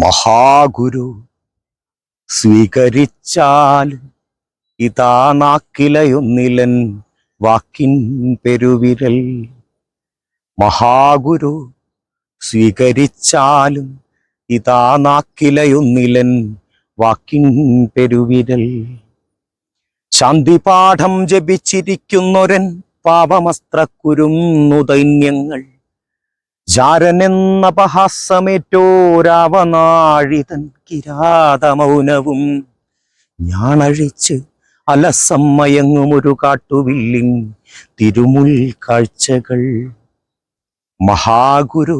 മഹാഗുരു സ്വീകരിച്ചാൽ ഇതാ നാക്കിലയൊന്നിലൻ വാക്കിൻ പെരുവിരൽ. മഹാഗുരു സ്വീകരിച്ചാലും ഇതാ നാക്കിലയൊന്നിലൻ വാക്കിൻ പെരുവിരൽ. ശാന്തിപാഠം ജപിച്ചിരിക്കുന്നൊരൻ പാപമസ്ത്രക്കുരുന്നു ദൈന്യങ്ങൾ. ജാരനെന്ന പഹാസമേറ്റോരാവനാഴിതൻ കിരാതമൗനവും ഞാണഴിച്ച് അലസം മയങ്ങുമൊരു കാട്ടുവില്ലിൻ തിരുമുൽ കാഴ്ചകൾ. മഹാഗുരു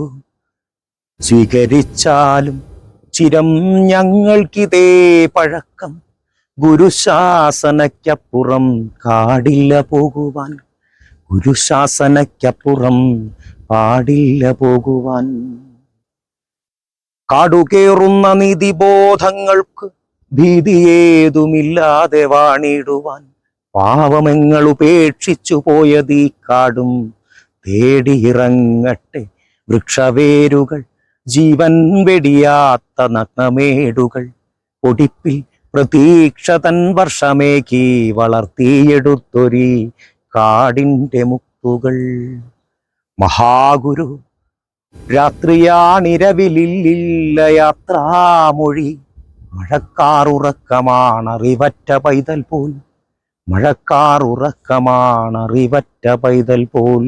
സ്വീകരിച്ചാലും ചിരം ഞങ്ങൾക്കിതേ പഴക്കം. ഗുരുശാസനയ്ക്കപ്പുറം കാടില്ല പോകുവാൻ, ഗുരുശാസനയ്ക്കപ്പുറം പാടില്ല പോകുവാൻ. കാടുകേറുന്ന നീതിബോധങ്ങൾക്ക് ഭീതിയേതുമില്ലാതെ വാണിടുവാൻ പാവമെങ്ങൾ ഉപേക്ഷിച്ചു പോയതീ കാടും തേടിയിറങ്ങട്ടെ. വൃക്ഷവേരുകൾ ജീവൻ വെടിയാത്ത നഗ്നമേടുകൾ പൊടിപ്പിൽ പ്രതീക്ഷ തൻ വർഷമേകി വളർത്തിയെടുത്തൊരീ കാടിൻ്റെ മുത്തുകൾ. മഹാഗുരു രാത്രിയാണിരവിലില്ല യാത്രാമൊഴി. മഴക്കാറുറക്കമാണറിവറ്റ പൈതൽ പോൽ, മഴക്കാറുറക്കമാണറിവറ്റ പൈതൽ പോൽ.